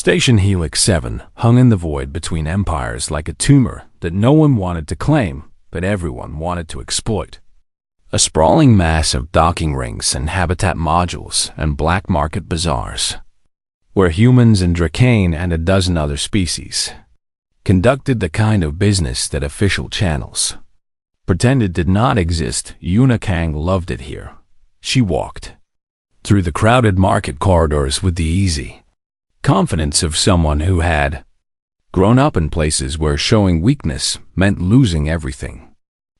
Station Helix 7 hung in the void between empires like a tumor that no one wanted to claim, but everyone wanted to exploit. A sprawling mass of docking rings and habitat modules and black market bazaars, where humans and Dracane and a dozen other species conducted the kind of business that official channels pretended did not exist. Yuna Kang loved it here. She walked through the crowded market corridors with the easy confidence of someone who had grown up in places where showing weakness meant losing everything.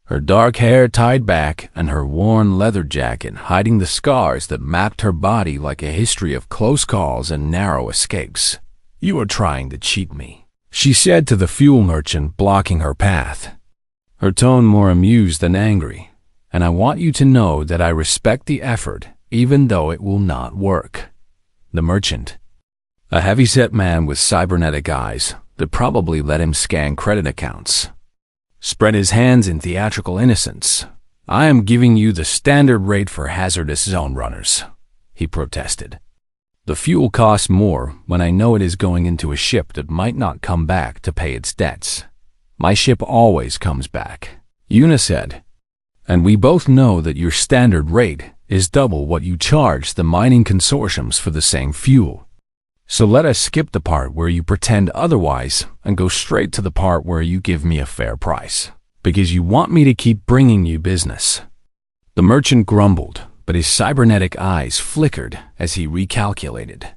Her dark hair tied back and her worn leather jacket hiding the scars that mapped her body like a history of close calls and narrow escapes. "You are trying to cheat me," she said to the fuel merchant blocking her path, her tone more amused than angry. "And I want you to know that I respect the effort, even though it will not work." The merchant, a heavy-set man with cybernetic eyes that probably let him scan credit accounts, spread his hands in theatrical innocence. "I am giving you the standard rate for hazardous zone runners," he protested. "The fuel costs more when I know it is going into a ship that might not come back to pay its debts." "My ship always comes back," Yuna said. "And we both know that your standard rate is double what you charge the mining consortiums for the same fuel. So let us skip the part where you pretend otherwise and go straight to the part where you give me a fair price, because you want me to keep bringing you business." The merchant grumbled, but his cybernetic eyes flickered as he recalculated.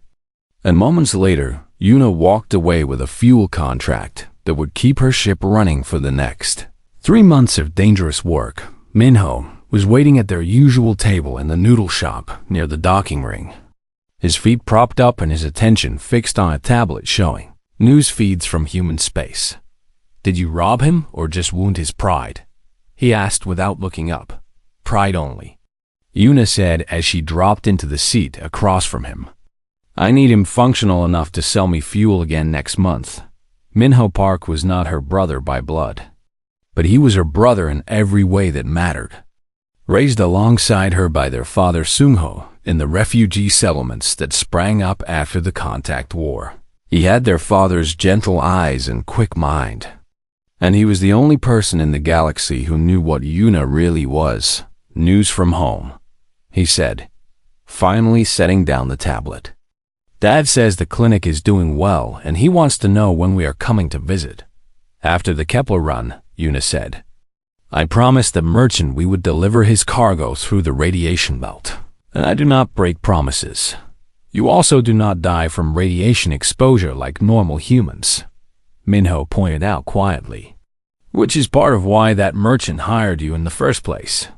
And moments later, Yuna walked away with a fuel contract that would keep her ship running for the next 3 months of dangerous work. Minho was waiting at their usual table in the noodle shop near the docking ring, his feet propped up and his attention fixed on a tablet showing news feeds from human space. "Did you rob him or just wound his pride?" he asked without looking up. "Pride only," Yuna said as she dropped into the seat across from him. "I need him functional enough to sell me fuel again next month." Minho Park was not her brother by blood, but he was her brother in every way that mattered. Raised alongside her by their father Sungho in the refugee settlements that sprang up after the contact war. He had their father's gentle eyes and quick mind, and he was the only person in the galaxy who knew what Yuna really was. "News from home," he said, finally setting down the tablet. "Dad says the clinic is doing well and he wants to know when we are coming to visit." "After the Kepler run," Yuna said. "I promised the merchant we would deliver his cargo through the radiation belt, and I do not break promises. You also do not die from radiation exposure like normal humans," Minho pointed out quietly. "Which is part of why that merchant hired you in the first place."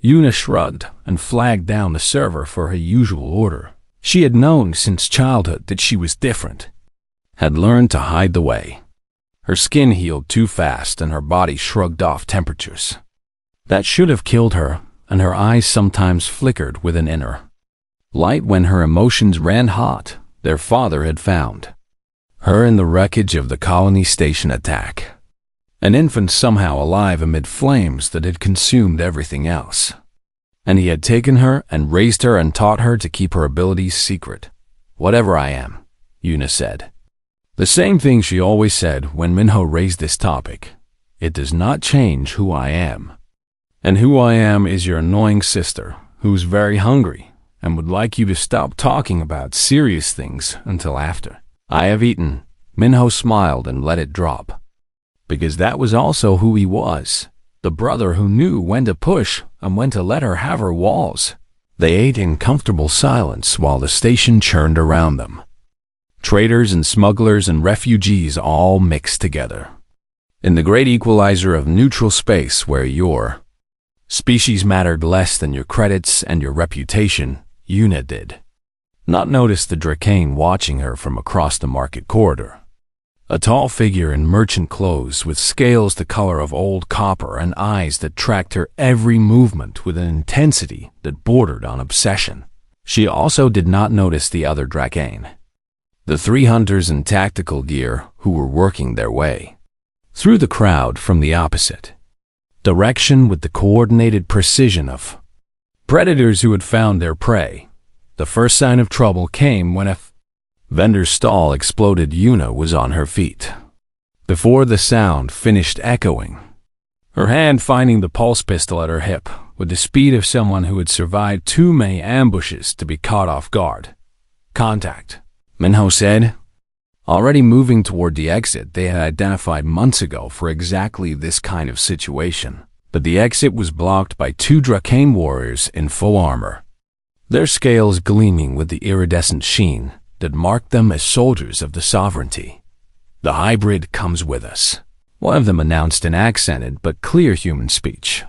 Yuna shrugged and flagged down the server for her usual order. She had known since childhood that she was different, had learned to hide the way. Her skin healed too fast and her body shrugged off temperatures that should have killed her, and her eyes sometimes flickered with an inner light when her emotions ran hot. Their father had found her in the wreckage of the colony station attack, an infant somehow alive amid flames that had consumed everything else. And he had taken her and raised her and taught her to keep her abilities secret. "Whatever I am," Yuna said. The same thing she always said when Minho raised this topic. "It does not change who I am. And who I am is your annoying sister, who's very hungry and would like you to stop talking about serious things until after I have eaten." Minho smiled and let it drop, because that was also who he was, the brother who knew when to push and when to let her have her walls. They ate in comfortable silence while the station churned around them. Traders and smugglers and refugees all mixed together in the great equalizer of neutral space where your species mattered less than your credits and your reputation. Yuna did not notice the Dracane watching her from across the market corridor, a tall figure in merchant clothes with scales the color of old copper and eyes that tracked her every movement with an intensity that bordered on obsession. She also did not notice the other Dracane, the 3 hunters in tactical gear who were working their way through the crowd from the opposite direction with the coordinated precision of predators who had found their prey. The first sign of trouble came when a Vendor's stall exploded. Yuna was on her feet. Before the sound finished echoing, her hand finding the pulse pistol at her hip, with the speed of someone who had survived too many ambushes to be caught off guard. "Contact," Minho said. Already moving toward the exit they had identified months ago for exactly this kind of situation, but the exit was blocked by two Drakane warriors in full armor, their scales gleaming with the iridescent sheen that marked them as soldiers of the sovereignty. "The hybrid comes with us," one of them announced in accented but clear human speech.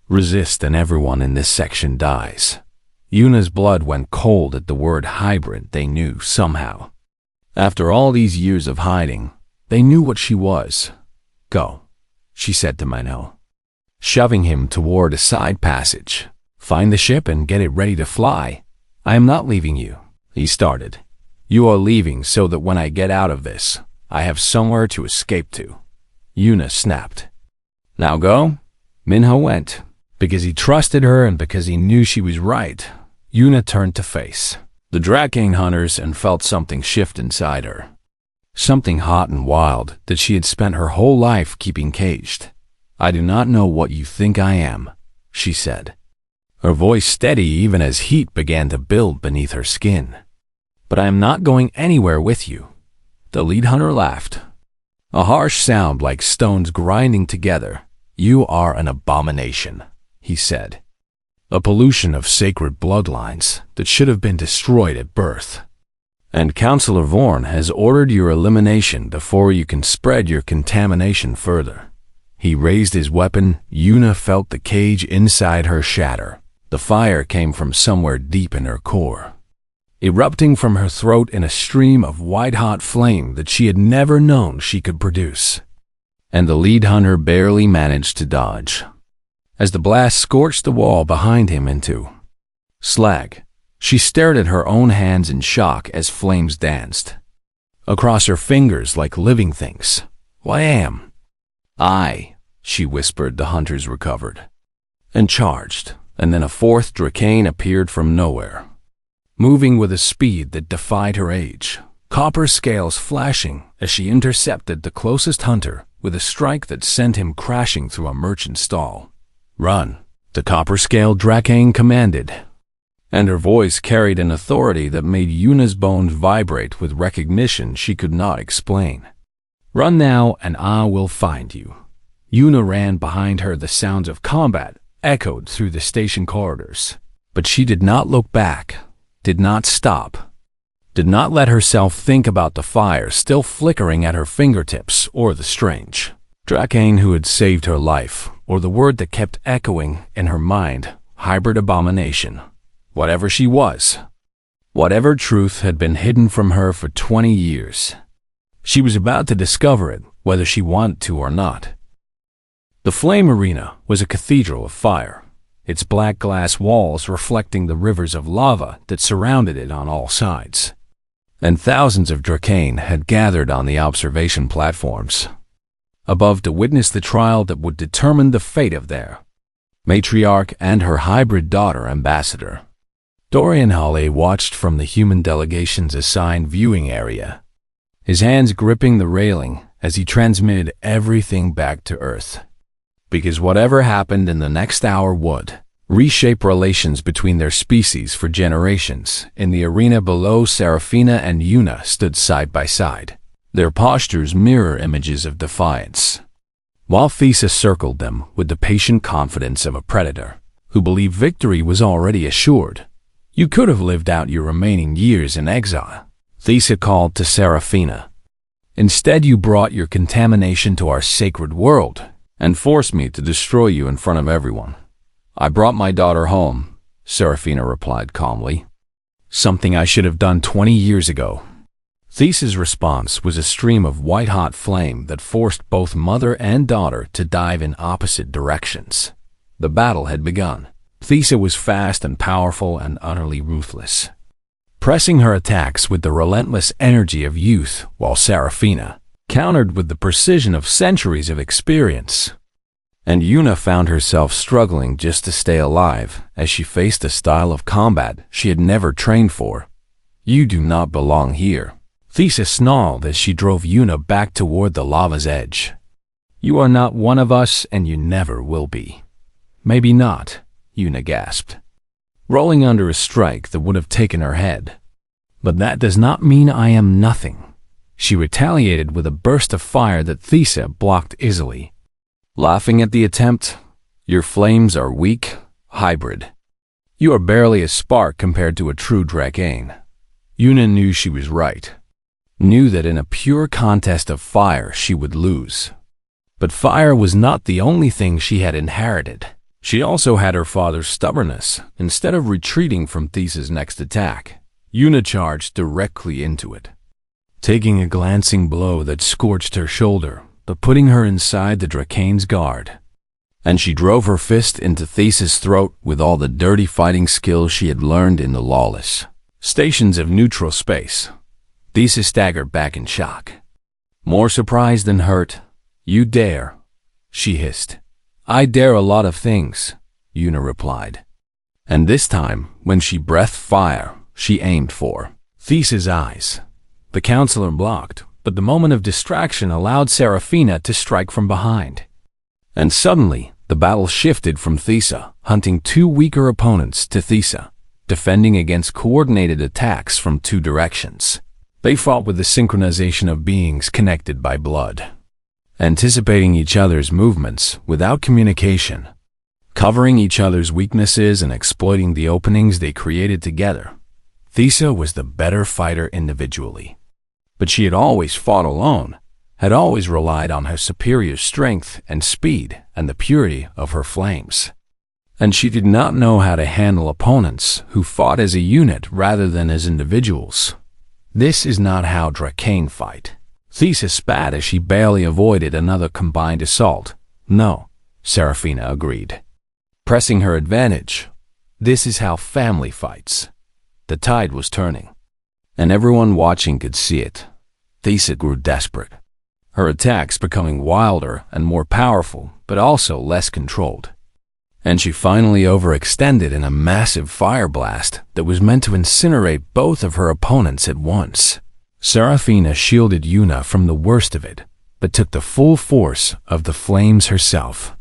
"Resist and everyone in this section dies." Yuna's blood went cold at the word hybrid. They knew somehow. After all these years of hiding, they knew what she was. "Go," she said to Minho, shoving him toward a side passage. "Find the ship and get it ready to fly." "I am not leaving you," he started. "You are leaving so that when I get out of this, I have somewhere to escape to," Yuna snapped. "Now go." Minho went. Because he trusted her and because he knew she was right, Yuna turned to face the Drakane hunters and felt something shift inside her. Something hot and wild that she had spent her whole life keeping caged. "I do not know what you think I am," she said, her voice steady even as heat began to build beneath her skin. "But I am not going anywhere with you." The lead hunter laughed, a harsh sound like stones grinding together. "You are an abomination," he said. "A pollution of sacred bloodlines that should have been destroyed at birth. And Counselor Vorn has ordered your elimination before you can spread your contamination further." He raised his weapon. Yuna felt the cage inside her shatter. The fire came from somewhere deep in her core, erupting from her throat in a stream of white-hot flame that she had never known she could produce. And the lead hunter barely managed to dodge as the blast scorched the wall behind him into slag. She stared at her own hands in shock as flames danced across her fingers like living things. "I," she whispered. The hunters recovered and charged, and then a fourth Drakane appeared from nowhere, moving with a speed that defied her age, copper scales flashing as she intercepted the closest hunter with a strike that sent him crashing through a merchant stall. "Run," the copper-scaled Drakane commanded, and her voice carried an authority that made Yuna's bones vibrate with recognition she could not explain. "Run now, and I will find you." Yuna ran behind her. The sounds of combat echoed through the station corridors, but she did not look back, did not stop, did not let herself think about the fire still flickering at her fingertips or the strange Drakane who had saved her life, or the word that kept echoing in her mind, hybrid abomination. Whatever she was, whatever truth had been hidden from her for 20 years, she was about to discover it, whether she wanted to or not. The flame arena was a cathedral of fire, its black glass walls reflecting the rivers of lava that surrounded it on all sides. And thousands of Drakane had gathered on the observation platforms above to witness the trial that would determine the fate of their matriarch and her hybrid daughter ambassador. Dorian Hawley watched from the human delegation's assigned viewing area, his hands gripping the railing as he transmitted everything back to Earth. Because whatever happened in the next hour would reshape relations between their species for generations. In the arena below, Serafina and Yuna stood side by side, their postures mirror images of defiance, while Thesis circled them with the patient confidence of a predator who believed victory was already assured. "You could have lived out your remaining years in exile," Thesis called to Serafina. "Instead, you brought your contamination to our sacred world and forced me to destroy you in front of everyone." "I brought my daughter home," Serafina replied calmly. "Something I should have done 20 years ago." Thesis' response was a stream of white-hot flame that forced both mother and daughter to dive in opposite directions. The battle had begun. Thesis was fast and powerful and utterly ruthless, pressing her attacks with the relentless energy of youth, while Serafina countered with the precision of centuries of experience. And Yuna found herself struggling just to stay alive as she faced a style of combat she had never trained for. You do not belong here. Thesis snarled as she drove Yuna back toward the lava's edge. You are not one of us, and you never will be. Maybe not, Yuna gasped, rolling under a strike that would have taken her head. But that does not mean I am nothing. She retaliated with a burst of fire that Thesa blocked easily. Laughing at the attempt, your flames are weak, hybrid. You are barely a spark compared to a true Dracane. Yuna knew she was right. Knew that in a pure contest of fire she would lose. But fire was not the only thing she had inherited. She also had her father's stubbornness. Instead of retreating from Thesa's next attack, Yuna charged directly into it, taking a glancing blow that scorched her shoulder, but putting her inside the Dracane's guard. And she drove her fist into Thesa's throat with all the dirty fighting skills she had learned in the lawless stations of neutral space. Thesa staggered back in shock. More surprised than hurt. You dare, she hissed. I dare a lot of things, Yuna replied. And this time, when she breathed fire, she aimed for Thesa's eyes. The counselor blocked, but the moment of distraction allowed Seraphina to strike from behind. And suddenly, the battle shifted from Thesa, hunting two weaker opponents, to Thesa, defending against coordinated attacks from two directions. They fought with the synchronization of beings connected by blood, anticipating each other's movements without communication, covering each other's weaknesses and exploiting the openings they created together. Thesa was the better fighter individually, but she had always fought alone, had always relied on her superior strength and speed and the purity of her flames. And she did not know how to handle opponents who fought as a unit rather than as individuals. This is not how Dracane fight. Thesa spat as she barely avoided another combined assault. No, Seraphina agreed, pressing her advantage. This is how family fights. The tide was turning, and everyone watching could see it. Thesa grew desperate, her attacks becoming wilder and more powerful, but also less controlled. And she finally overextended in a massive fire blast that was meant to incinerate both of her opponents at once. Seraphina shielded Yuna from the worst of it, but took the full force of the flames herself.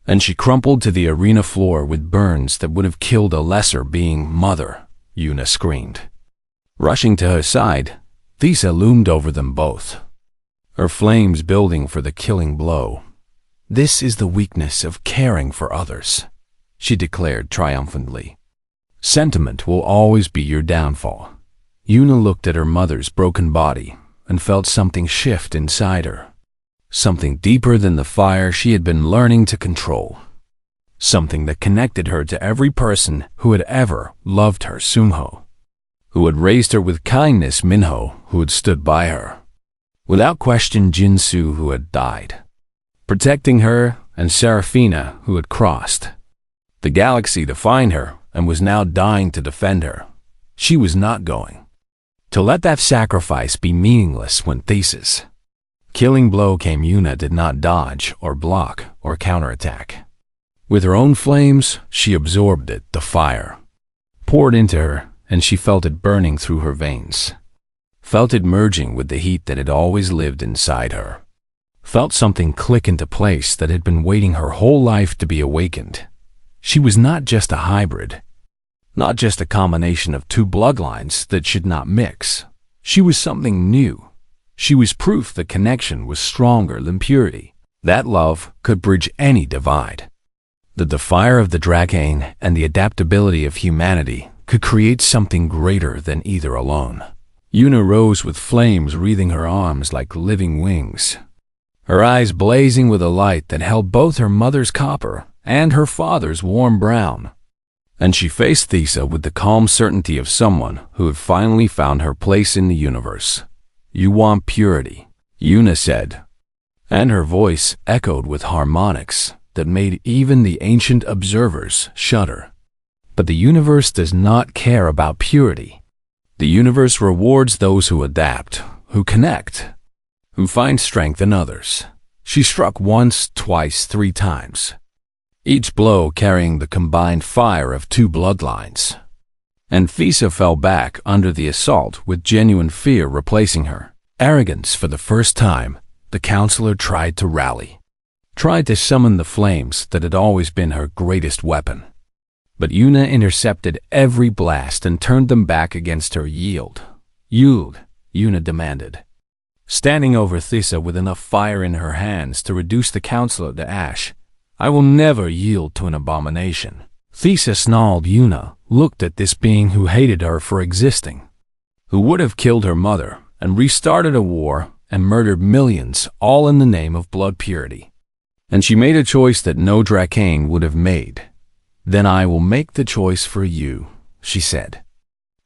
And she crumpled to the arena floor with burns that would have killed a lesser being. Mother, Yuna screamed. Rushing to her side, Thesa loomed over them both, her flames building for the killing blow. This is the weakness of caring for others, she declared triumphantly. Sentiment will always be your downfall. Yuna looked at her mother's broken body and felt something shift inside her. Something deeper than the fire she had been learning to control. Something that connected her to every person who had ever loved her. Sumho, who had raised her with kindness. Minho, who had stood by her. Without question, Jinsu, who had died, protecting her, and Seraphina, who had crossed the galaxy to find her and was now dying to defend her. She was not going to let that sacrifice be meaningless. When Thesa's killing blow came, Yuna did not dodge or block or counterattack. With her own flames, she absorbed it. The fire poured into her, and she felt it burning through her veins. Felt it merging with the heat that had always lived inside her. Felt something click into place that had been waiting her whole life to be awakened. She was not just a hybrid, not just a combination of two bloodlines that should not mix. She was something new. She was proof the connection was stronger than purity, that love could bridge any divide. That the fire of the Dracane and the adaptability of humanity could create something greater than either alone. Yuna rose with flames wreathing her arms like living wings, her eyes blazing with a light that held both her mother's copper and her father's warm brown. And she faced Thesa with the calm certainty of someone who had finally found her place in the universe. You want purity, Yuna said, and her voice echoed with harmonics that made even the ancient observers shudder. But the universe does not care about purity. The universe rewards those who adapt, who connect, who find strength in others. She struck once, twice, 3 times, each blow carrying the combined fire of 2 bloodlines. And Thesa fell back under the assault with genuine fear replacing her arrogance. For the first time, the counselor tried to rally, tried to summon the flames that had always been her greatest weapon. But Yuna intercepted every blast and turned them back against her. Yield, Yuna demanded, standing over Thesa with enough fire in her hands to reduce the counselor to ash. I will never yield to an abomination. Thesa snarled. Yuna looked at this being who hated her for existing, who would have killed her mother and restarted a war and murdered millions, all in the name of blood purity. And she made a choice that no Drakane would have made. Then I will make the choice for you, she said.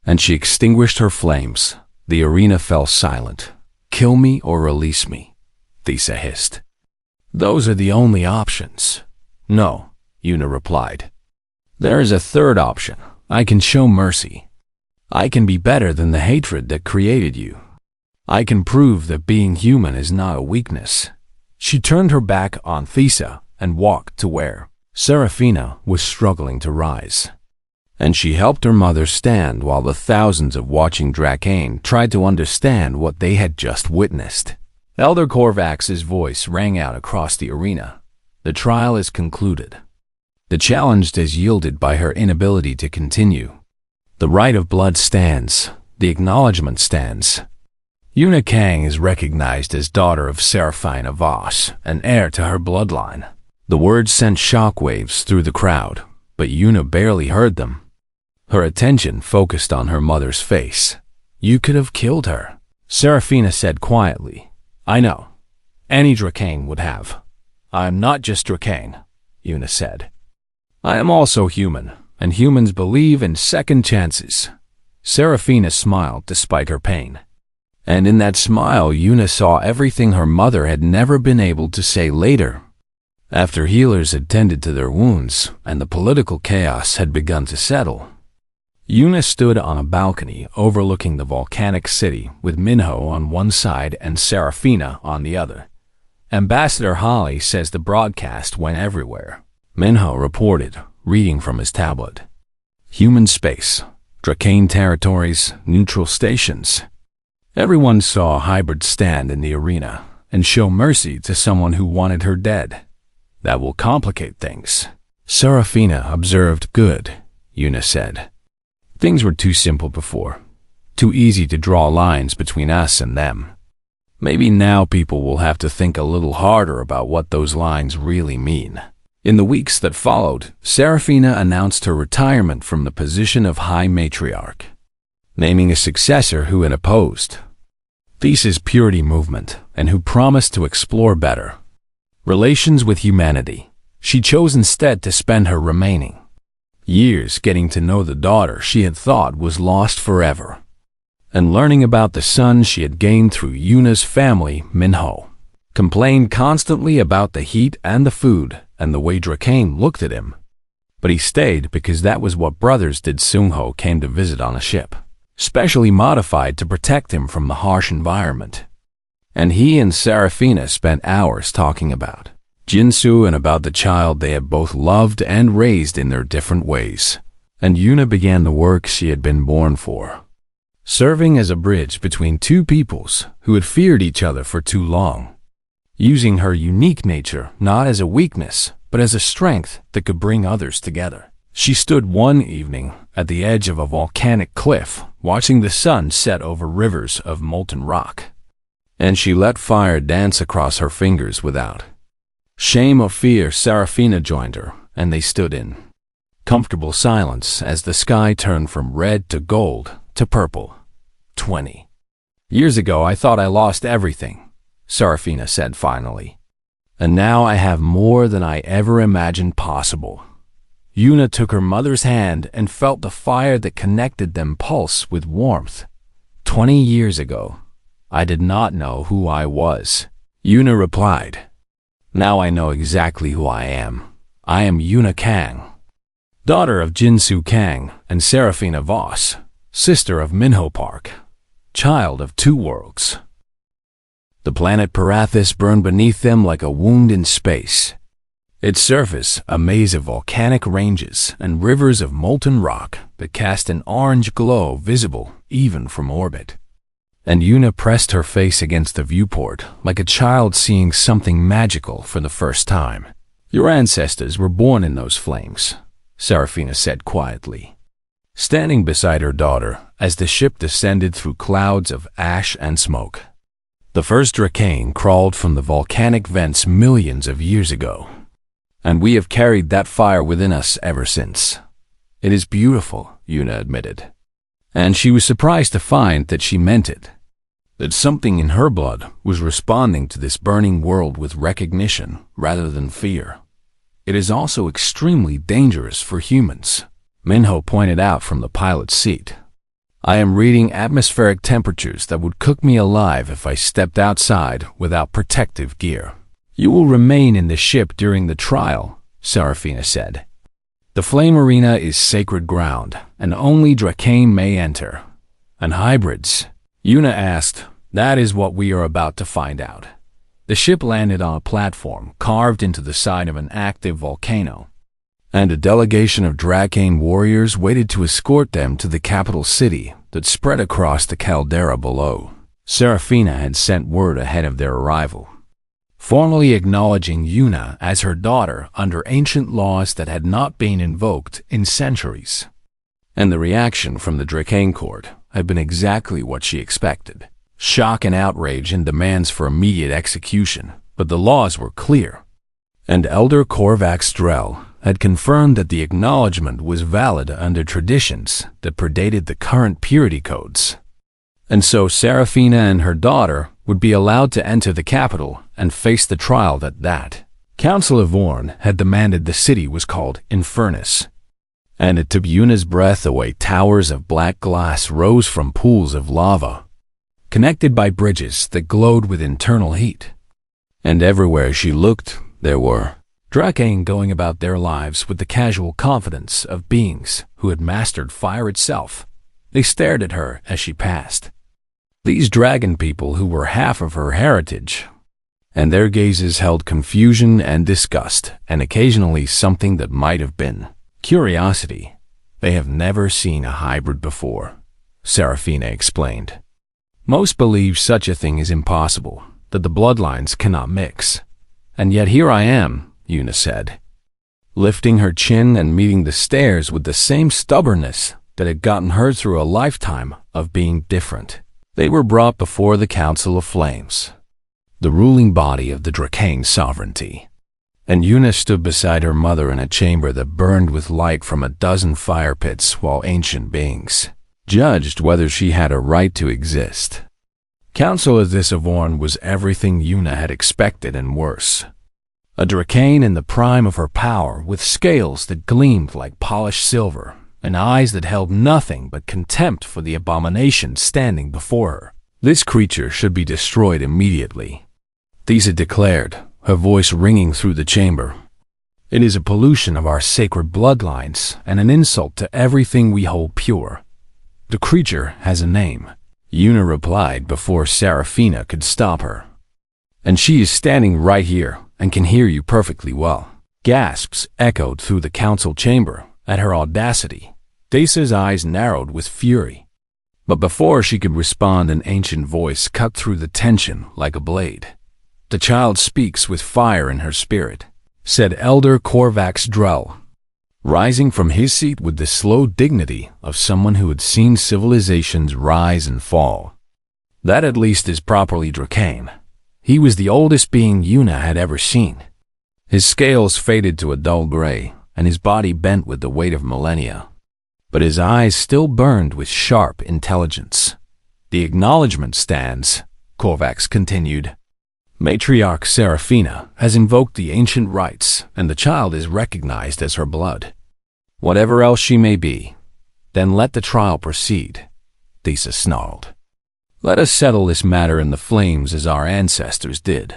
And she extinguished her flames. The arena fell silent. Kill me or release me, Thesa hissed. Those are the only options. No, Yuna replied. There is a third option. I can show mercy. I can be better than the hatred that created you. I can prove that being human is not a weakness. She turned her back on Thesa and walked to where Seraphina was struggling to rise. And she helped her mother stand while the thousands of watching Drakane tried to understand what they had just witnessed. Elder Korvax's voice rang out across the arena. The trial is concluded. The challenged is yielded by her inability to continue. The right of blood stands. The acknowledgement stands. Yuna Kang is recognized as daughter of Seraphina Voss, and heir to her bloodline. The words sent shockwaves through the crowd, but Yuna barely heard them. Her attention focused on her mother's face. You could have killed her, Seraphina said quietly. I know. Any Drakane would have. I am not just Drakane, Yuna said. I am also human, and humans believe in second chances. Seraphina smiled despite her pain. And in that smile, Yuna saw everything her mother had never been able to say later. After healers had tended to their wounds and the political chaos had begun to settle, Yuna stood on a balcony overlooking the volcanic city with Minho on one side and Seraphina on the other. Ambassador Holly says the broadcast went everywhere. Minho reported, reading from his tablet. Human space, Drakane territories, neutral stations. Everyone saw a hybrid stand in the arena and show mercy to someone who wanted her dead. That will complicate things. Seraphina observed. Good, Yuna said. Things were too simple before. Too easy to draw lines between us and them. Maybe now people will have to think a little harder about what those lines really mean. In the weeks that followed, Seraphina announced her retirement from the position of High Matriarch, naming a successor who had opposed Thesa's purity movement and who promised to explore better relations with humanity. She chose instead to spend her remaining years getting to know the daughter she had thought was lost forever, and learning about the son she had gained through Yuna's family. Minho complained constantly about the heat and the food and the way Drakane looked at him. But he stayed because that was what brothers did. Sungho came to visit on a ship, specially modified to protect him from the harsh environment. And he and Seraphina spent hours talking about Jinsu and about the child they had both loved and raised in their different ways. And Yuna began the work she had been born for, serving as a bridge between two peoples who had feared each other for too long, using her unique nature not as a weakness, but as a strength that could bring others together. She stood one evening at the edge of a volcanic cliff, watching the sun set over rivers of molten rock, and she let fire dance across her fingers without shame or fear. Seraphina joined her, and they stood in comfortable silence as the sky turned from red to gold to purple. 20 years ago, I thought I lost everything, Seraphina said finally. And now I have more than I ever imagined possible. Yuna took her mother's hand and felt the fire that connected them pulse with warmth. 20 years ago, I did not know who I was, Yuna replied. Now I know exactly who I am. I am Yuna Kang, daughter of Jinsu Kang and Seraphina Voss, sister of Minho Park, child of two worlds. The planet Parathis burned beneath them like a wound in space. Its surface a maze of volcanic ranges and rivers of molten rock that cast an orange glow visible even from orbit. And Yuna pressed her face against the viewport like a child seeing something magical for the first time. "Your ancestors were born in those flames," Serafina said quietly, standing beside her daughter as the ship descended through clouds of ash and smoke. "The first Dracane crawled from the volcanic vents millions of years ago, and we have carried that fire within us ever since." "It is beautiful," Yuna admitted, and she was surprised to find that she meant it, that something in her blood was responding to this burning world with recognition rather than fear. "It is also extremely dangerous for humans," Minho pointed out from the pilot's seat. "I am reading atmospheric temperatures that would cook me alive if I stepped outside without protective gear." "You will remain in the ship during the trial," Serafina said. "The flame arena is sacred ground, and only Dracane may enter." "And hybrids?" Yuna asked. "That is what we are about to find out." The ship landed on a platform carved into the side of an active volcano, and a delegation of Dracane warriors waited to escort them to the capital city that spread across the caldera below. Serafina had sent word ahead of their arrival, formally acknowledging Yuna as her daughter under ancient laws that had not been invoked in centuries. And the reaction from the Dracane court had been exactly what she expected. Shock and outrage and demands for immediate execution, but the laws were clear. And Elder Korvax Drell had confirmed that the acknowledgement was valid under traditions that predated the current purity codes. And so Serafina and her daughter would be allowed to enter the capital and face the trial that Council of Orn had demanded the city was called Infernus. And it took Yuna's breath away. Towers of black glass rose from pools of lava, connected by bridges that glowed with internal heat. And everywhere she looked, there were Dracane going about their lives with the casual confidence of beings who had mastered fire itself. They stared at her as she passed. These dragon people who were half of her heritage, and their gazes held confusion and disgust, and occasionally something that might have been curiosity. "They have never seen a hybrid before," Serafina explained. "Most believe such a thing is impossible, that the bloodlines cannot mix. And yet here I am," Yuna said, lifting her chin and meeting the stares with the same stubbornness that had gotten her through a lifetime of being different. They were brought before the Council of Flames, the ruling body of the Dracane sovereignty. And Yuna stood beside her mother in a chamber that burned with light from a dozen fire pits while ancient beings judged whether she had a right to exist. Council of this Avorn was everything Yuna had expected and worse. A Dracane in the prime of her power, with scales that gleamed like polished silver, and eyes that held nothing but contempt for the abomination standing before her. This creature should be destroyed immediately, Thesa declared, her voice ringing through the chamber. "It is a pollution of our sacred bloodlines and an insult to everything we hold pure. The creature has a name," Yuna replied before Serafina could stop her. "And she is standing right here and can hear you perfectly well." Gasps echoed through the council chamber at her audacity. Thesa's eyes narrowed with fury. But before she could respond, an ancient voice cut through the tension like a blade. "The child speaks with fire in her spirit," said Elder Korvax Drell, rising from his seat with the slow dignity of someone who had seen civilizations rise and fall. "That at least is properly Dracane." He was the oldest being Yuna had ever seen. His scales faded to a dull gray, and his body bent with the weight of millennia. But his eyes still burned with sharp intelligence. "The acknowledgement stands," Korvax continued. "Matriarch Serafina has invoked the ancient rites, and the child is recognized as her blood. Whatever else she may be, then let the trial proceed," Thesa snarled. "Let us settle this matter in the flames as our ancestors did.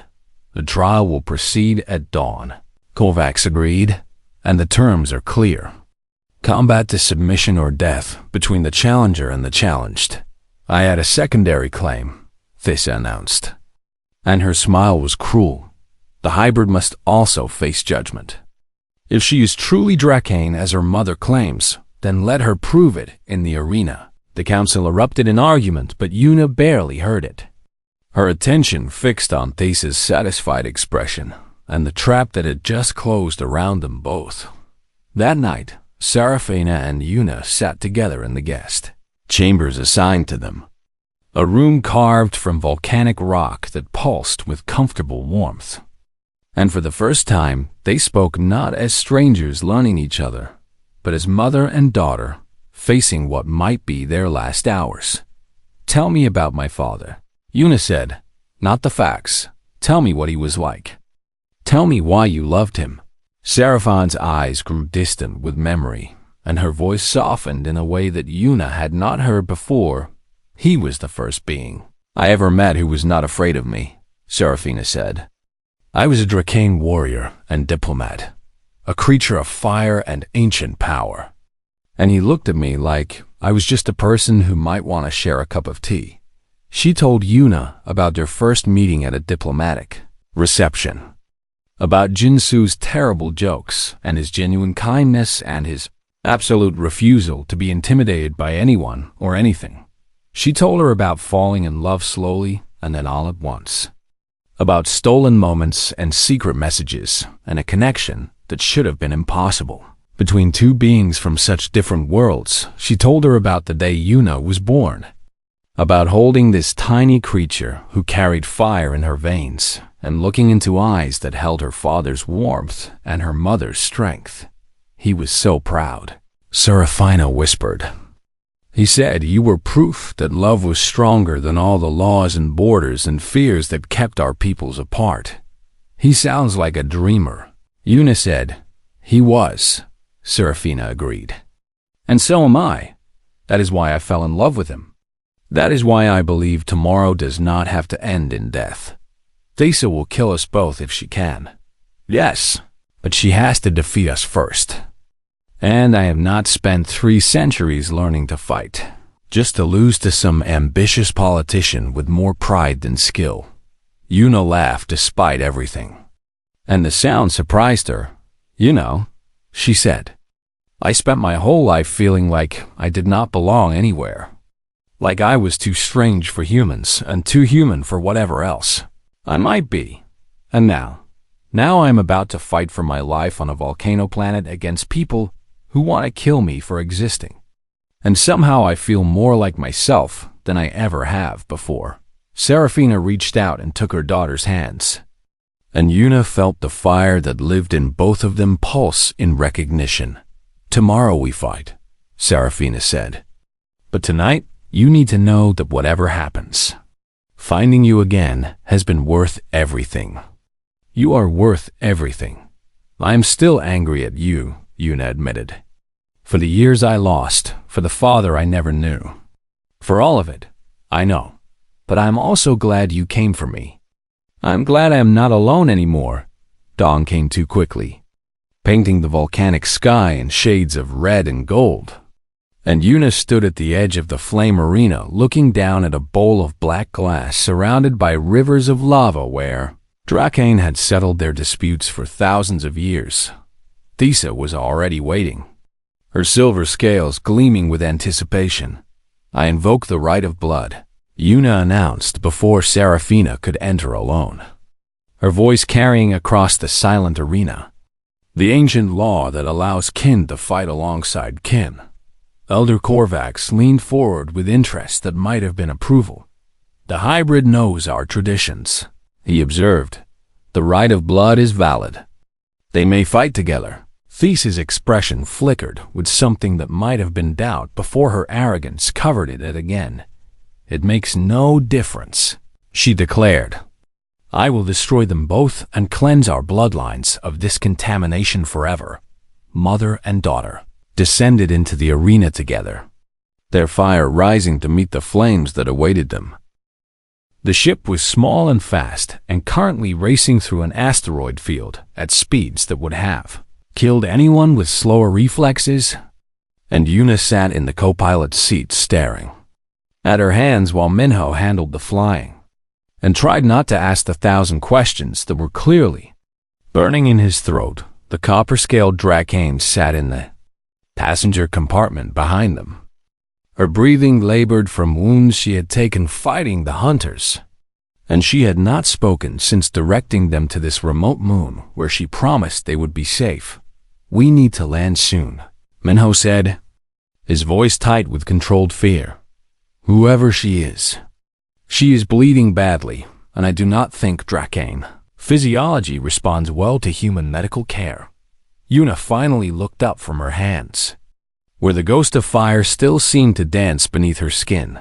The trial will proceed at dawn," Korvax agreed, "and the terms are clear. Combat to submission or death between the challenger and the challenged. I add a secondary claim," Thesa announced. And her smile was cruel. The hybrid must also face judgment. If she is truly Dracane as her mother claims, then let her prove it in the arena. The council erupted in argument, but Una barely heard it. Her attention fixed on Thesa's satisfied expression and the trap that had just closed around them both. That night, Seraphina and Una sat together in the guest chambers assigned to them, a room carved from volcanic rock that pulsed with comfortable warmth. And for the first time, they spoke not as strangers learning each other, but as mother and daughter, facing what might be their last hours. "Tell me about my father," Una said. "Not the facts. Tell me what he was like. Tell me why you loved him." Seraphine's eyes grew distant with memory, and her voice softened in a way that Una had not heard before. "He was the first being I ever met who was not afraid of me," Seraphina said. "I was a Dracane warrior and diplomat, a creature of fire and ancient power. And he looked at me like I was just a person who might want to share a cup of tea." She told Una about their first meeting at a diplomatic reception, about Jinsu's terrible jokes and his genuine kindness and his absolute refusal to be intimidated by anyone or anything. She told her about falling in love slowly and then all at once, about stolen moments and secret messages and a connection that should have been impossible between two beings from such different worlds. She told her about the day Una was born, about holding this tiny creature who carried fire in her veins and looking into eyes that held her father's warmth and her mother's strength. "He was so proud," Seraphina whispered. "He said you were proof that love was stronger than all the laws and borders and fears that kept our peoples apart." "He sounds like a dreamer," Una said. "He was," Seraphina agreed. "And so am I. That is why I fell in love with him. That is why I believe tomorrow does not have to end in death. Thesa will kill us both if she can. Yes, but she has to defeat us first. And I have not spent 3 centuries learning to fight, just to lose to some ambitious politician with more pride than skill." Una laughed despite everything, and the sound surprised her. "You know," she said, "I spent my whole life feeling like I did not belong anywhere. Like I was too strange for humans and too human for whatever else I might be. And now I am about to fight for my life on a volcano planet against people who want to kill me for existing. And somehow I feel more like myself than I ever have before." Seraphina reached out and took her daughter's hands, and Una felt the fire that lived in both of them pulse in recognition. "Tomorrow we fight," Seraphina said. "But tonight, you need to know that whatever happens, finding you again has been worth everything. You are worth everything." "I am still angry at you," Una admitted. "For the years I lost, for the father I never knew. For all of it, I know. But I am also glad you came for me. I am glad I am not alone anymore." Dawn came too quickly, painting the volcanic sky in shades of red and gold. And Una stood at the edge of the flame arena looking down at a bowl of black glass surrounded by rivers of lava where Dracane had settled their disputes for thousands of years. Thesa was already waiting, her silver scales gleaming with anticipation. "I invoke the right of blood," Una announced before Seraphina could enter alone, her voice carrying across the silent arena. "The ancient law that allows kin to fight alongside kin." Elder Korvax leaned forward with interest that might have been approval. "The hybrid knows our traditions," he observed. "The right of blood is valid. They may fight together." Thesa's expression flickered with something that might have been doubt before her arrogance covered it again. "It makes no difference," she declared. "I will destroy them both and cleanse our bloodlines of this contamination forever." Mother and daughter descended into the arena together, their fire rising to meet the flames that awaited them. The ship was small and fast and currently racing through an asteroid field at speeds that would have killed anyone with slower reflexes, and Una sat in the co-pilot's seat staring at her hands while Minho handled the flying and tried not to ask the 1,000 questions that were clearly Burning in his throat, the copper-scaled Drakane sat in the passenger compartment behind them. Her breathing labored from wounds she had taken fighting the hunters, and she had not spoken since directing them to this remote moon where she promised they would be safe. "We need to land soon," Minho said, his voice tight with controlled fear. "Whoever she is bleeding badly, and I do not think Drakane physiology responds well to human medical care." Yuna finally looked up from her hands, where the ghost of fire still seemed to dance beneath her skin.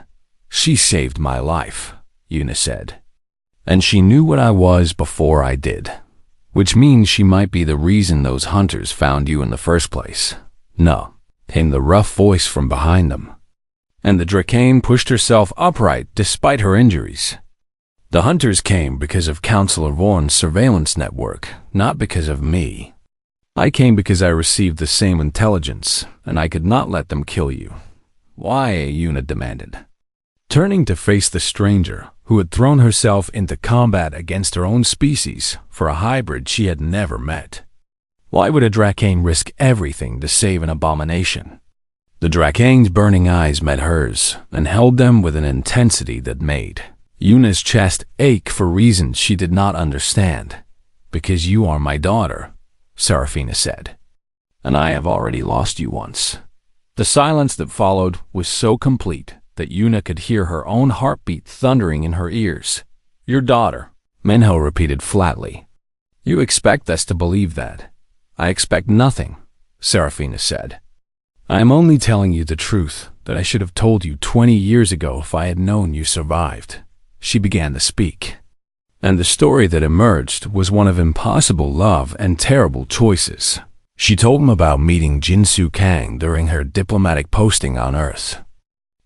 "She saved my life," Yuna said. "And she knew what I was before I did, which means she might be the reason those hunters found you in the first place." "No," came the rough voice from behind them, and the Drakane pushed herself upright despite her injuries. "The hunters came because of Counselor Vaughn's surveillance network, not because of me. I came because I received the same intelligence, and I could not let them kill you." "Why?" Yuna demanded, turning to face the stranger who had thrown herself into combat against her own species for a hybrid she had never met. Why would a Drakane risk everything to save an abomination? The Drakane's burning eyes met hers and held them with an intensity that made Yuna's chest ache for reasons she did not understand. "Because you are my daughter," Serafina said, "and I have already lost you once." The silence that followed was so complete that Yuna could hear her own heartbeat thundering in her ears. "Your daughter," Minho repeated flatly. "You expect us to believe that?" "I expect nothing," Serafina said. "I am only telling you the truth that I should have told you 20 years ago if I had known you survived." She began to speak, and the story that emerged was one of impossible love and terrible choices. She told him about meeting Jinsu Kang during her diplomatic posting on Earth,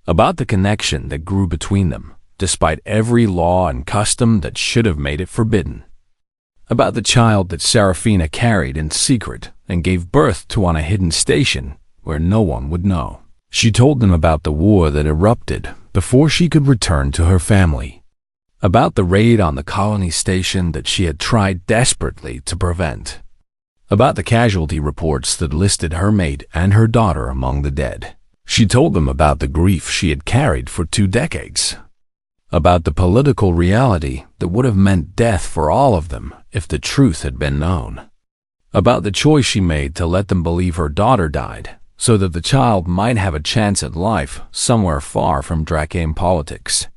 about the connection that grew between them, despite every law and custom that should have made it forbidden, about the child that Serafina carried in secret and gave birth to on a hidden station where no one would know. She told them about the war that erupted before she could return to her family, about the raid on the colony station that she had tried desperately to prevent, about the casualty reports that listed her mate and her daughter among the dead. She told them about the grief she had carried for 2 decades, about the political reality that would have meant death for all of them if the truth had been known, about the choice she made to let them believe her daughter died so that the child might have a chance at life somewhere far from Drakane politics.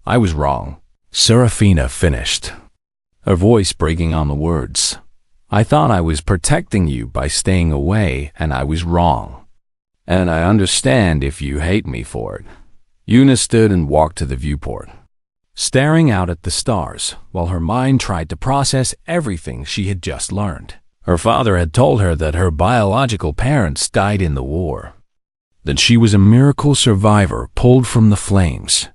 "I was wrong," Serafina finished, her voice breaking on the words. "I thought I was protecting you by staying away, and I was wrong. And I understand if you hate me for it." Yuna stood and walked to the viewport, staring out at the stars while her mind tried to process everything she had just learned. Her father had told her that her biological parents died in the war, that she was a miracle survivor pulled from the flames,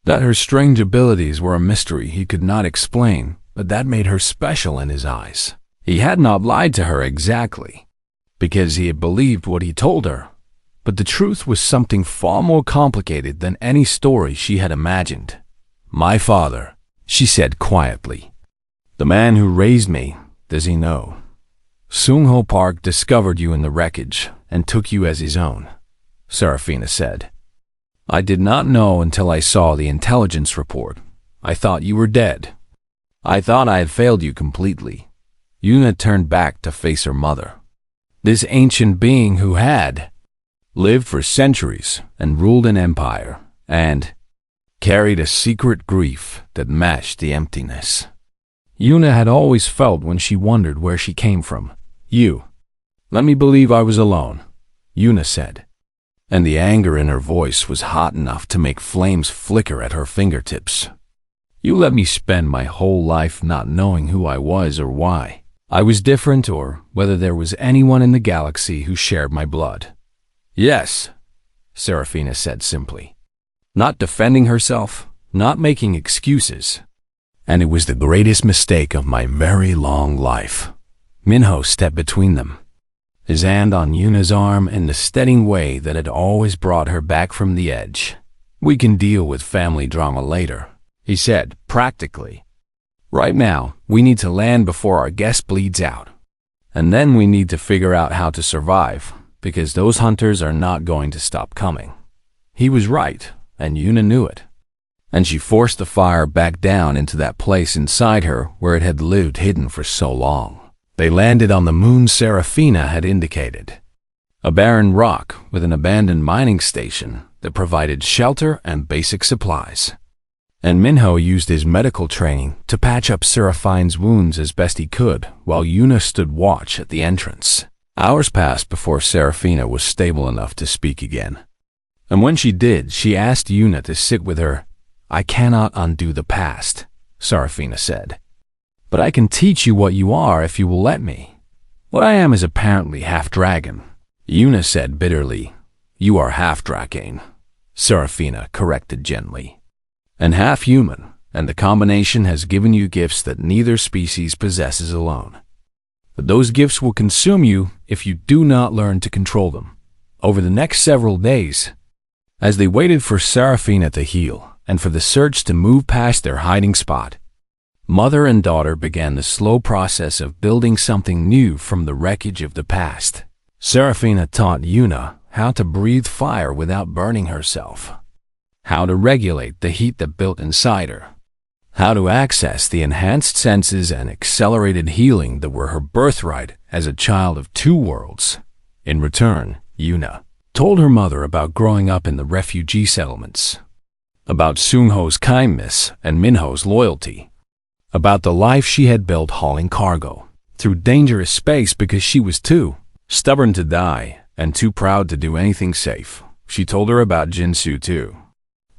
that her strange abilities were a mystery he could not explain, but that made her special in his eyes. He had not lied to her exactly, because he had believed what he told her, but the truth was something far more complicated than any story she had imagined. "My father," she said quietly. "The man who raised me, does he know? Sung-Ho Park discovered you in the wreckage and took you as his own," Serafina said. "I did not know until I saw the intelligence report. I thought you were dead. I thought I had failed you completely." Yuna turned back to face her mother. This ancient being who had lived for centuries and ruled an empire and carried a secret grief that matched the emptiness Yuna had always felt when she wondered where she came from. "You let me believe I was alone," Yuna said, and the anger in her voice was hot enough to make flames flicker at her fingertips. "You let me spend my whole life not knowing who I was or why I was different or whether there was anyone in the galaxy who shared my blood." "Yes," Serafina said simply, not defending herself, not making excuses. "And it was the greatest mistake of my very long life." Minho stepped between them, his hand on Yuna's arm in the steadying way that had always brought her back from the edge. "We can deal with family drama later," he said practically. Right now, we need to land before our guest bleeds out. And then we need to figure out how to survive, because those hunters are not going to stop coming." He was right, and Yuna knew it. And she forced the fire back down into that place inside her where it had lived hidden for so long. They landed on the moon Seraphina had indicated, a barren rock with an abandoned mining station that provided shelter and basic supplies. And Minho used his medical training to patch up Seraphine's wounds as best he could, while Yuna stood watch at the entrance. Hours passed before Seraphina was stable enough to speak again. And when she did, she asked Yuna to sit with her. "I cannot undo the past," Seraphina said. "But I can teach you what you are if you will let me." "What I am is apparently half-dragon," Yuna said bitterly. "You are half-Dracane," Seraphina corrected gently. "And half-human, and the combination has given you gifts that neither species possesses alone. But those gifts will consume you if you do not learn to control them." Over the next several days, as they waited for Seraphina to heal, and for the search to move past their hiding spot, mother and daughter began the slow process of building something new from the wreckage of the past. Seraphina taught Yuna how to breathe fire without burning herself, how to regulate the heat that built inside her, how to access the enhanced senses and accelerated healing that were her birthright as a child of two worlds. In return, Yuna told her mother about growing up in the refugee settlements, about Sungho's kindness and Minho's loyalty, about the life she had built hauling cargo through dangerous space because she was too stubborn to die and too proud to do anything safe. She told her about Jinsu too,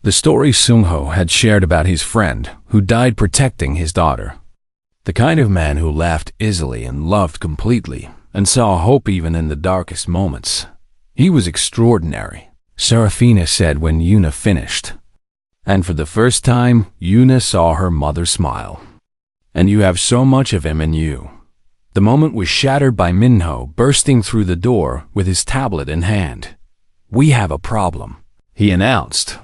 the story Sungho had shared about his friend who died protecting his daughter, the kind of man who laughed easily and loved completely and saw hope even in the darkest moments. He was extraordinary, Seraphina said when Yuna finished. And for the first time, Yuna saw her mother smile. "And you have so much of him in you." The moment was shattered by Minho bursting through the door with his tablet in hand. "We have a problem," he announced.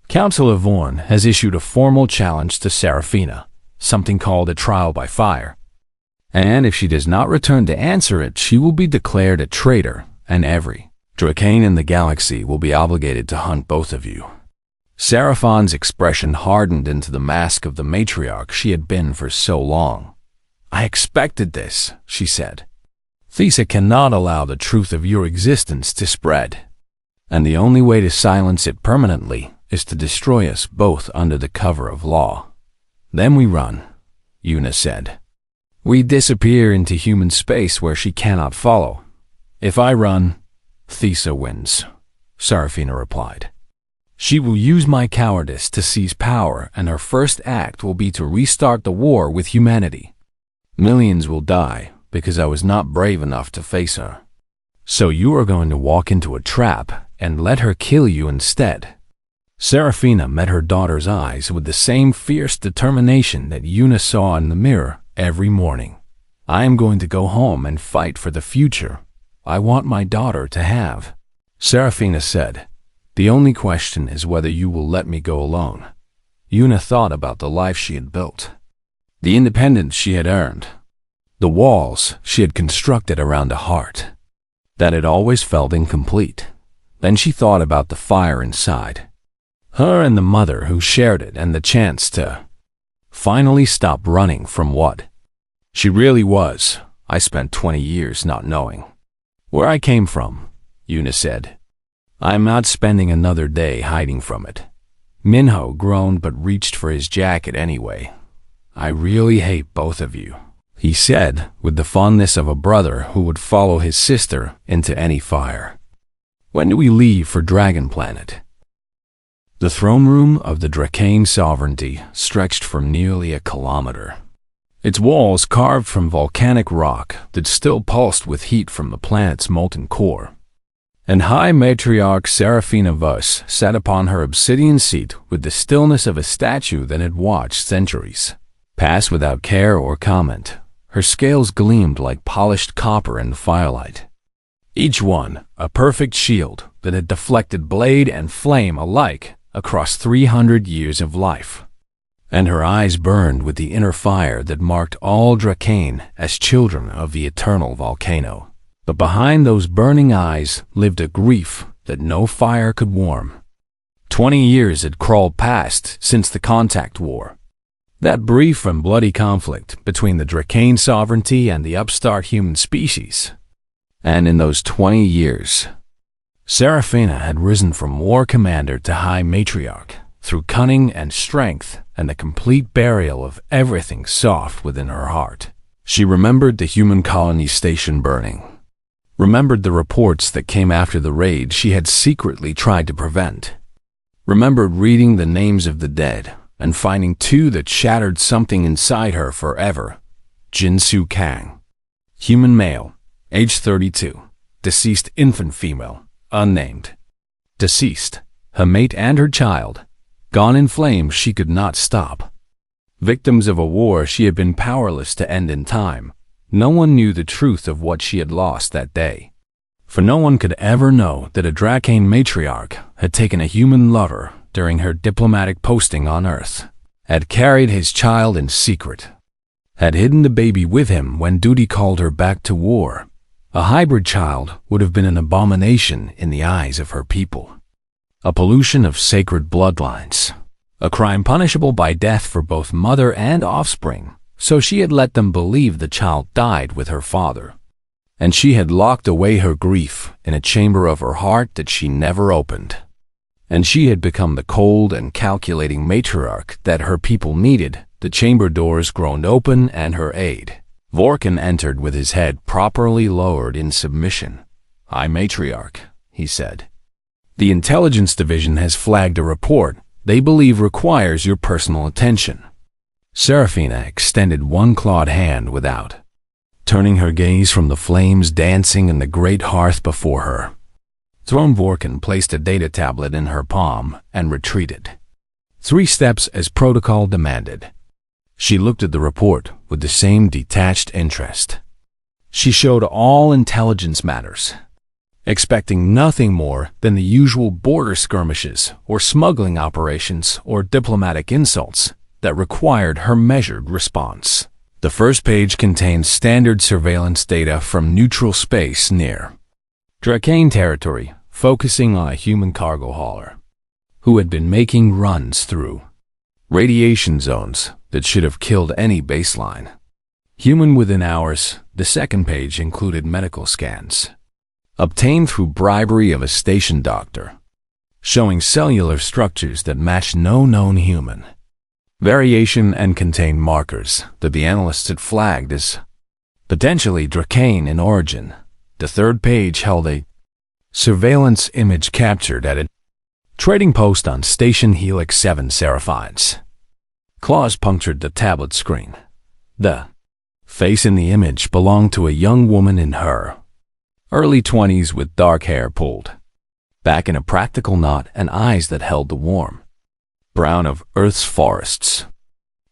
Council of Vorn has issued a formal challenge to Seraphina, something called a trial by fire. And if she does not return to answer it, she will be declared a traitor, and every Dracane in the galaxy will be obligated to hunt both of you. Seraphine's expression hardened into the mask of the matriarch she had been for so long. "I expected this," she said. "Thesa cannot allow the truth of your existence to spread. And the only way to silence it permanently is to destroy us both under the cover of law. Then we run," Yuna said. "We disappear into human space where she cannot follow. If I run, Thesa wins," Seraphina replied. "She will use my cowardice to seize power, and her first act will be to restart the war with humanity. Millions will die because I was not brave enough to face her. So you are going to walk into a trap and let her kill you instead." Seraphina met her daughter's eyes with the same fierce determination that Yuna saw in the mirror every morning. "I am going to go home and fight for the future I want my daughter to have," Seraphina said. "The only question is whether you will let me go alone." Yuna thought about the life she had built, the independence she had earned, the walls she had constructed around a heart that had always felt incomplete. Then she thought about the fire inside, her and the mother who shared it, and the chance to finally stop running from what she really was. "I spent 20 years not knowing where I came from," Yuna said. "I am not spending another day hiding from it." Minho groaned but reached for his jacket anyway. "I really hate both of you," he said with the fondness of a brother who would follow his sister into any fire. "When do we leave for Dragon Planet?" The throne room of the Dracane sovereignty stretched for nearly a kilometer, its walls carved from volcanic rock that still pulsed with heat from the planet's molten core. And High Matriarch Seraphina Vus sat upon her obsidian seat with the stillness of a statue that had watched centuries pass without care or comment. Her scales gleamed like polished copper in the firelight, each one a perfect shield that had deflected blade and flame alike across 300 years of life. and her eyes burned with the inner fire that marked all Dracane as children of the eternal volcano. But behind those burning eyes lived a grief that no fire could warm. 20 years had crawled past since the Contact War, that brief and bloody conflict between the Dracane sovereignty and the upstart human species. And in those 20 years, Seraphina had risen from war commander to high matriarch through cunning and strength and the complete burial of everything soft within her heart. She remembered the human colony station burning, remembered the reports that came after the raid she had secretly tried to prevent, remembered reading the names of the dead and finding two that shattered something inside her forever. Jinsu Kang, human male, age 32, deceased infant female, unnamed. Deceased, her mate and her child, gone in flames she could not stop. Victims of a war she had been powerless to end in time. No one knew the truth of what she had lost that day. For no one could ever know that a Dracane matriarch had taken a human lover during her diplomatic posting on Earth, had carried his child in secret, had hidden the baby with him when duty called her back to war. A hybrid child would have been an abomination in the eyes of her people, a pollution of sacred bloodlines, a crime punishable by death for both mother and offspring. So she had let them believe the child died with her father, and she had locked away her grief in a chamber of her heart that she never opened. And she had become the cold and calculating matriarch that her people needed. The chamber doors groaned open and her aide, Vorkin, entered with his head properly lowered in submission. "High Matriarch," he said. "The intelligence division has flagged a report they believe requires your personal attention." Seraphina extended one clawed hand without, turning her gaze from the flames dancing in the great hearth before her. Throne Vorkin placed a data tablet in her palm and retreated, 3 steps as protocol demanded. She looked at the report with the same detached interest. She showed all intelligence matters, expecting nothing more than the usual border skirmishes or smuggling operations or diplomatic insults that required her measured response. The first page contained standard surveillance data from neutral space near Dracane territory, focusing on a human cargo hauler who had been making runs through radiation zones that should have killed any baseline human within hours. The second page included medical scans obtained through bribery of a station doctor, showing cellular structures that matched no known human variation and contained markers that the analysts had flagged as potentially Dracane in origin. The third page held a surveillance image captured at a trading post on Station Helix 7 Seraphides. Claws punctured the tablet screen. The face in the image belonged to a young woman in her early 20s with dark hair pulled back in a practical knot and eyes that held the warm brown of Earth's forests.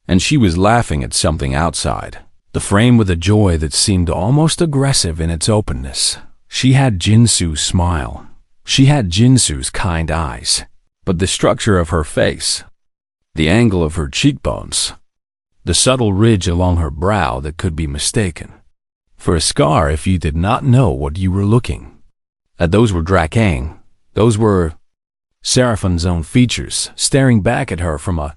And she was laughing at something outside, the frame with a joy that seemed almost aggressive in its openness. She had Jinsu's smile. She had Jinsu's kind eyes. But the structure of her face, the angle of her cheekbones, the subtle ridge along her brow that could be mistaken for a scar if you did not know what you were looking at. Those were Dracane. Those were Seraphine's own features staring back at her from a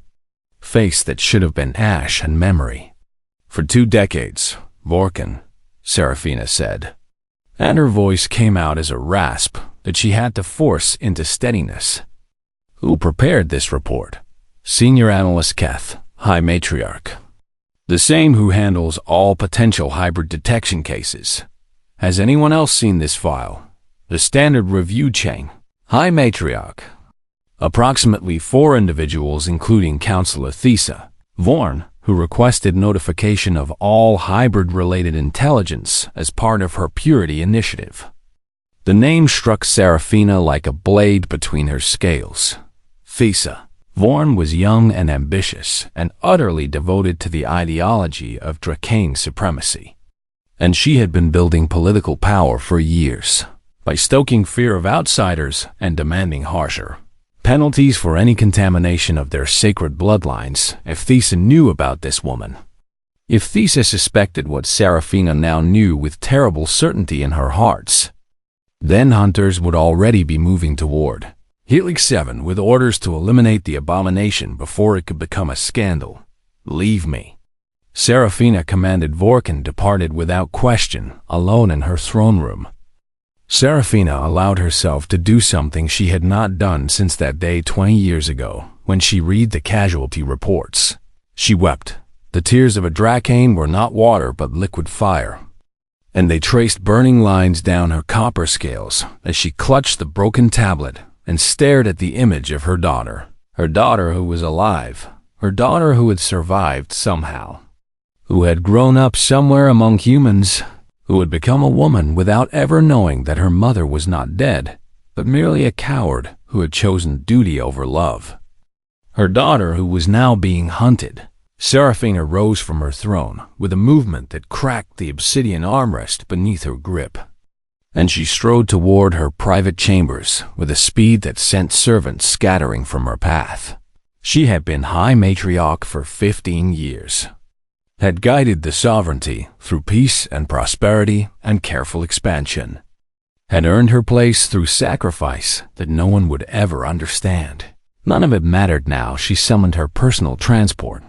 face that should have been ash and memory. "For 2 decades, Vorkin," Seraphina said, and her voice came out as a rasp that she had to force into steadiness. "Who prepared this report?" "Senior Analyst Keth, High Matriarch. The same who handles all potential hybrid detection cases. Has anyone else seen this file?" "The standard review chain, High Matriarch. Approximately 4 individuals, including Counselor Thesa Vorn, who requested notification of all hybrid-related intelligence as part of her Purity Initiative." The name struck Seraphina like a blade between her scales. Thesa Vorn was young and ambitious and utterly devoted to the ideology of Dracane supremacy. And she had been building political power for years by stoking fear of outsiders and demanding harsher penalties for any contamination of their sacred bloodlines if Thesa knew about this woman. If Thesa suspected what Seraphina now knew with terrible certainty in her hearts, then hunters would already be moving toward Helix 7 with orders to eliminate the abomination before it could become a scandal. "Leave me." Seraphina commanded. Vorkin departed without question, alone in her throne room. Seraphina allowed herself to do something she had not done since that day 20 years ago, when she read the casualty reports. She wept. The tears of a Dracane were not water but liquid fire, and they traced burning lines down her copper scales as she clutched the broken tablet and stared at the image of her daughter who was alive, her daughter who had survived somehow, who had grown up somewhere among humans, who had become a woman without ever knowing that her mother was not dead, but merely a coward who had chosen duty over love. Her daughter who was now being hunted. Seraphina rose from her throne with a movement that cracked the obsidian armrest beneath her grip, and she strode toward her private chambers with a speed that sent servants scattering from her path. She had been High Matriarch for 15 years, had guided the sovereignty through peace and prosperity and careful expansion, had earned her place through sacrifice that no one would ever understand. None of it mattered now. She summoned her personal transport,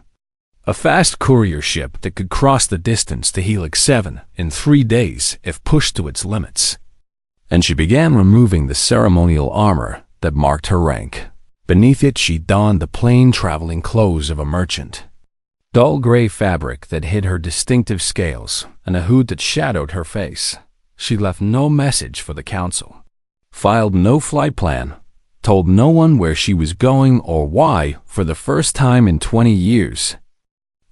a fast courier ship that could cross the distance to Helix 7 in 3 days if pushed to its limits. And she began removing the ceremonial armor that marked her rank. Beneath it she donned the plain traveling clothes of a merchant. Dull gray fabric that hid her distinctive scales and a hood that shadowed her face. She left no message for the council, filed no flight plan, told no one where she was going or why for the first time in 20 years.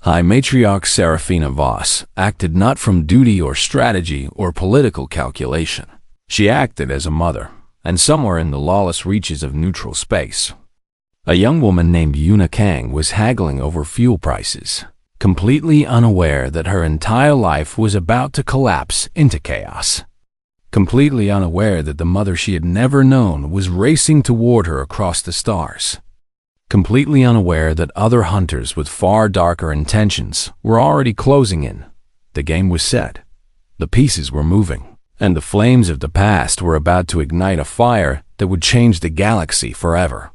High Matriarch Seraphina Voss acted not from duty or strategy or political calculation. She acted as a mother, and somewhere in the lawless reaches of neutral space, a young woman named Yuna Kang was haggling over fuel prices, completely unaware that her entire life was about to collapse into chaos, completely unaware that the mother she had never known was racing toward her across the stars, completely unaware that other hunters with far darker intentions were already closing in. The game was set, the pieces were moving, and the flames of the past were about to ignite a fire that would change the galaxy forever.